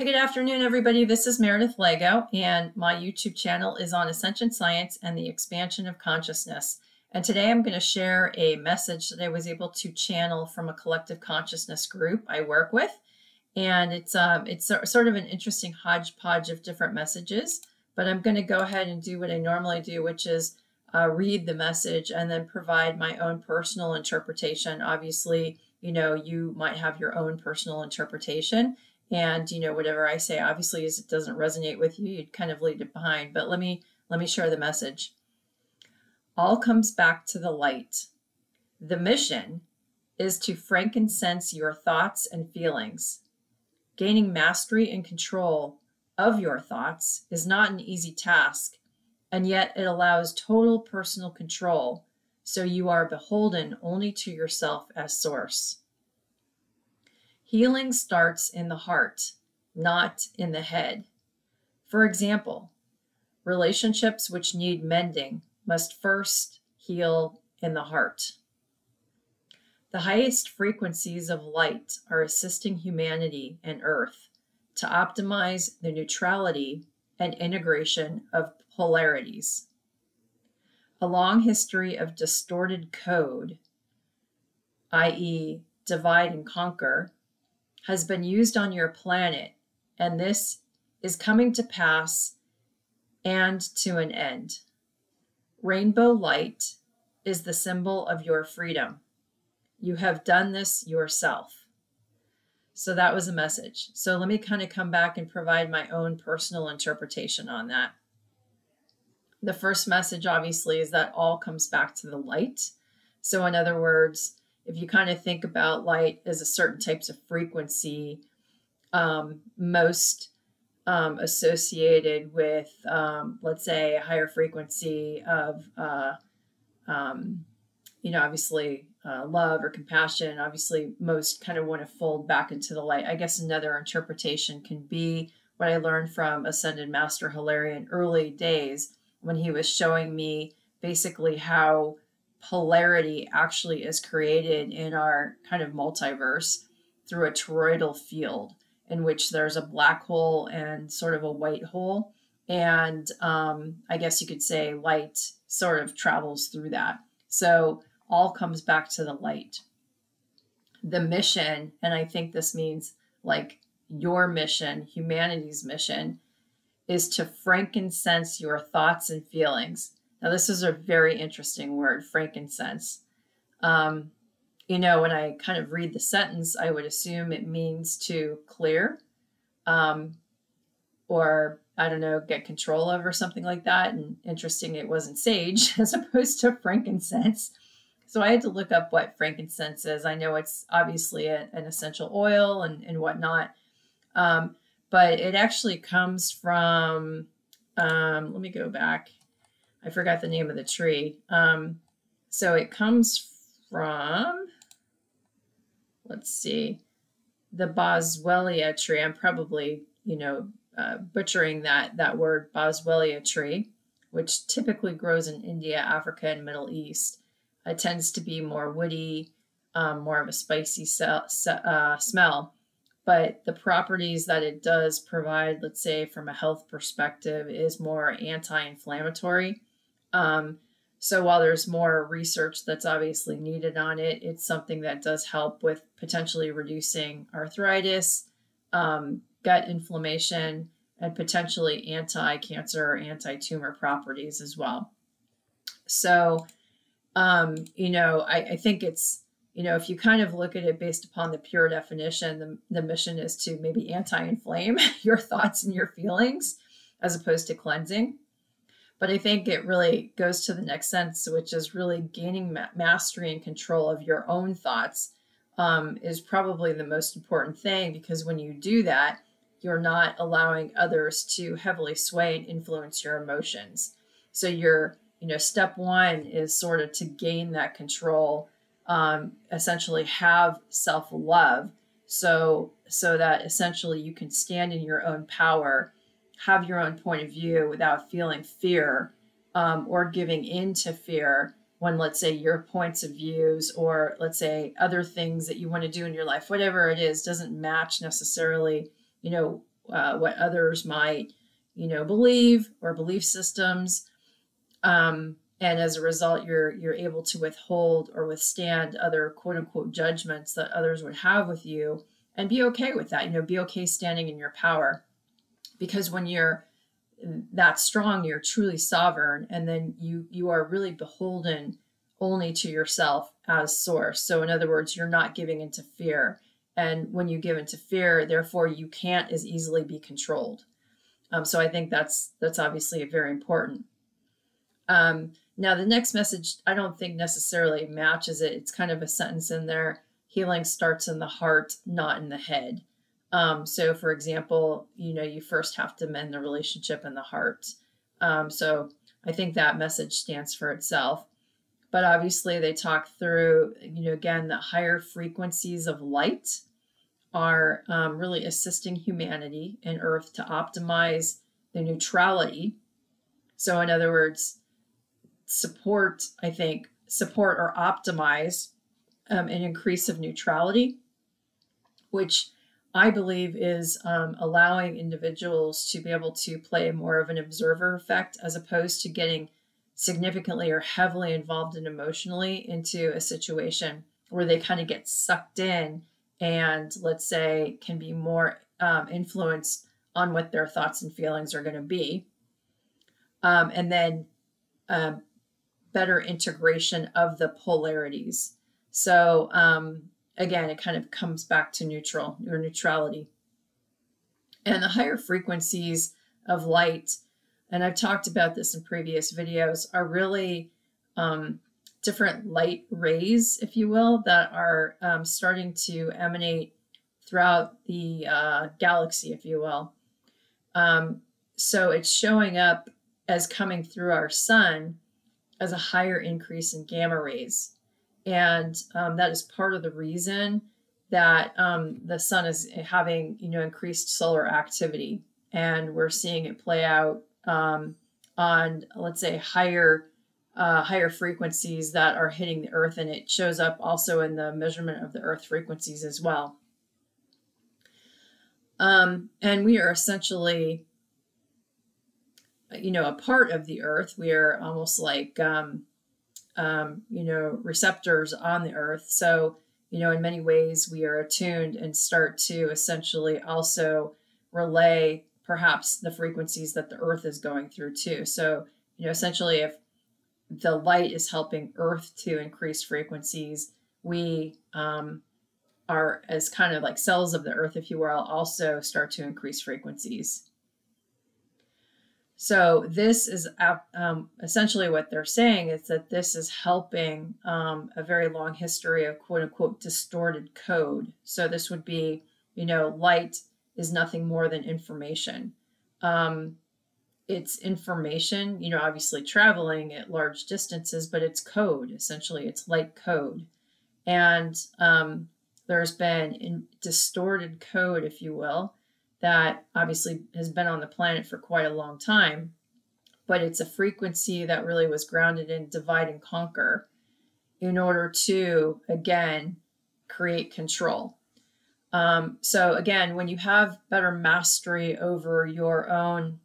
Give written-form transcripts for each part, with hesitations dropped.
Hey, good afternoon, everybody. This is Meredith Lego, and my YouTube channel is on Ascension Science and the expansion of consciousness. And today I'm going to share a message that I was able to channel from a collective consciousness group I work with. And it's sort of an interesting hodgepodge of different messages, but I'm going to go ahead and do what I normally do, which is read the message and then provide my own personal interpretation. Obviously, you might have your own personal interpretation. And, whatever I say, obviously, as it doesn't resonate with you, you'd kind of leave it behind. But let me share the message. All comes back to the light. The mission is to frankincense your thoughts and feelings. Gaining mastery and control of your thoughts is not an easy task, and yet it allows total personal control, so you are beholden only to yourself as source. Healing starts in the heart, not in the head. For example, relationships which need mending must first heal in the heart. The highest frequencies of light are assisting humanity and Earth to optimize the neutrality and integration of polarities. A long history of distorted code, i.e., divide and conquer, has been used on your planet, and this is coming to pass and to an end. Rainbow light is the symbol of your freedom. You have done this yourself. So that was a message. So let me kind of come back and provide my own personal interpretation on that. The first message, obviously, is that all comes back to the light. So in other words, if you kind of think about light as a certain types of frequency, most associated with, let's say, a higher frequency of, obviously love or compassion, obviously most kind of want to fold back into the light. I guess another interpretation can be what I learned from Ascended Master Hilarion early days when he was showing me basically how polarity actually is created in our kind of multiverse through a toroidal field in which there's a black hole and sort of a white hole. And I guess you could say light sort of travels through that. So all comes back to the light. The mission, and I think this means like your mission, humanity's mission, is to frankincense your thoughts and feelings. Now, this is a very interesting word, frankincense. When I kind of read the sentence, I would assume it means to clear or, I don't know, get control of or something like that. And interesting, it wasn't sage as opposed to frankincense. So I had to look up what frankincense is. I know it's obviously an essential oil and whatnot, but it actually comes from, let me go back. I forgot the name of the tree. So it comes from, let's see, the Boswellia tree. I'm probably, butchering that word, Boswellia tree, which typically grows in India, Africa, and Middle East. It tends to be more woody, more of a spicy smell. But the properties that it does provide, let's say from a health perspective, is more anti-inflammatory. So while there's more research that's obviously needed on it, it's something that does help with potentially reducing arthritis, gut inflammation, and potentially anti-cancer or anti-tumor properties as well. So, I think it's, if you kind of look at it based upon the pure definition, the mission is to maybe anti-inflame your thoughts and your feelings as opposed to cleansing. But I think it really goes to the next sense, which is really gaining mastery and control of your own thoughts is probably the most important thing, because when you do that, you're not allowing others to heavily sway and influence your emotions. So step one is sort of to gain that control, essentially have self-love, so that essentially you can stand in your own power, have your own point of view without feeling fear or giving in to fear when, let's say, your points of views or, let's say, other things that you want to do in your life, whatever it is, doesn't match necessarily, what others might, believe, or belief systems. And as a result, you're able to withhold or withstand other quote unquote judgments that others would have with you, and be okay with that. Be okay standing in your power, because when you're that strong, you're truly sovereign, and then you are really beholden only to yourself as source. So in other words, you're not giving into fear, and when you give into fear, therefore you can't as easily be controlled. So I think that's obviously very important. Now the next message, I don't think necessarily matches it. It's kind of a sentence in there: healing starts in the heart, not in the head. So for example, you first have to mend the relationship in the heart. So I think that message stands for itself. But obviously they talk through, again, the higher frequencies of light are really assisting humanity and Earth to optimize the neutrality. So in other words, support or optimize an increase of neutrality, which I believe is allowing individuals to be able to play more of an observer effect, as opposed to getting significantly or heavily involved and emotionally into a situation where they kind of get sucked in and, let's say, can be more influenced on what their thoughts and feelings are going to be. And then better integration of the polarities. So again, it kind of comes back to neutral or neutrality. And the higher frequencies of light, and I've talked about this in previous videos, are really different light rays, if you will, that are starting to emanate throughout the galaxy, if you will. So it's showing up as coming through our sun as a higher increase in gamma rays. And that is part of the reason that the sun is having, increased solar activity. And we're seeing it play out on, let's say, higher frequencies that are hitting the Earth. And it shows up also in the measurement of the Earth frequencies as well. And we are essentially, a part of the Earth. We are almost like, receptors on the Earth. So, in many ways we are attuned and start to essentially also relay perhaps the frequencies that the Earth is going through too. So, essentially if the light is helping Earth to increase frequencies, we are, as kind of like cells of the Earth, if you will, also start to increase frequencies. So this is essentially what they're saying, is that this is helping a very long history of quote unquote distorted code. So this would be, light is nothing more than information. It's information, obviously traveling at large distances, but it's code. Essentially, it's light code. And there's been distorted code, if you will, that obviously has been on the planet for quite a long time, but it's a frequency that really was grounded in divide and conquer in order to, again, create control. So again, when you have better mastery over your own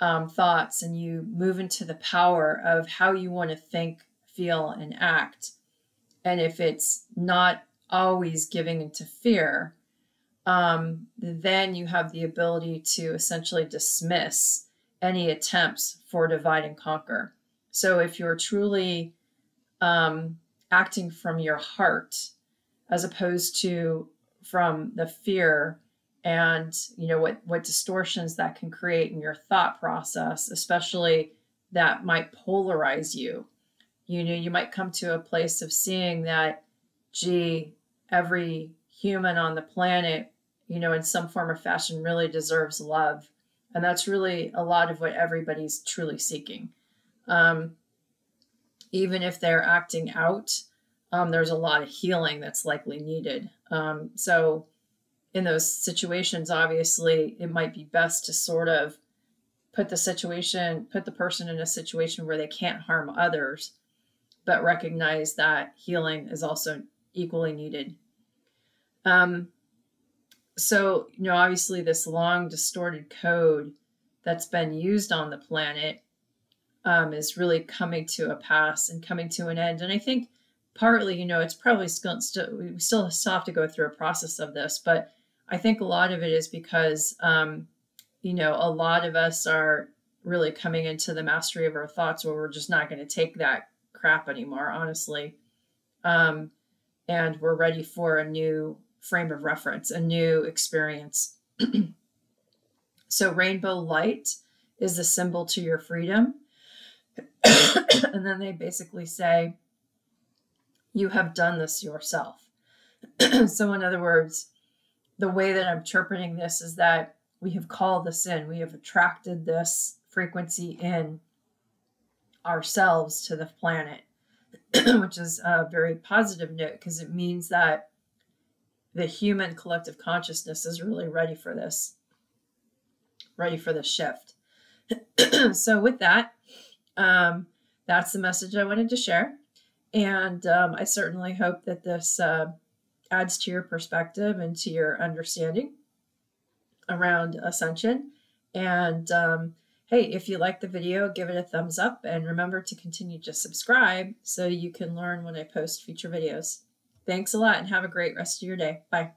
thoughts, and you move into the power of how you want to think, feel, and act, and if it's not always giving into fear, then you have the ability to essentially dismiss any attempts for divide and conquer. So if you're truly acting from your heart, as opposed to from the fear and what distortions that can create in your thought process, especially that might polarize you. You might come to a place of seeing that, gee, every human on the planet, in some form or fashion really deserves love. And that's really a lot of what everybody's truly seeking. Even if they're acting out, there's a lot of healing that's likely needed. So in those situations, obviously, it might be best to sort of put the person in a situation where they can't harm others, but recognize that healing is also equally needed. So, obviously this long distorted code that's been used on the planet is really coming to a pass and coming to an end. And I think partly, it's probably we still have to go through a process of this, but I think a lot of it is because, a lot of us are really coming into the mastery of our thoughts where we're just not going to take that crap anymore, honestly. And we're ready for a new frame of reference, a new experience. So rainbow light is the symbol to your freedom. And then they basically say, you have done this yourself. So in other words, the way that I'm interpreting this is that we have called this in, we have attracted this frequency in ourselves to the planet, which is a very positive note because it means that the human collective consciousness is really ready for this shift. So with that, that's the message I wanted to share. And I certainly hope that this adds to your perspective and to your understanding around Ascension. And hey, if you like the video, give it a thumbs up and remember to continue to subscribe so you can learn when I post future videos. Thanks a lot and have a great rest of your day. Bye.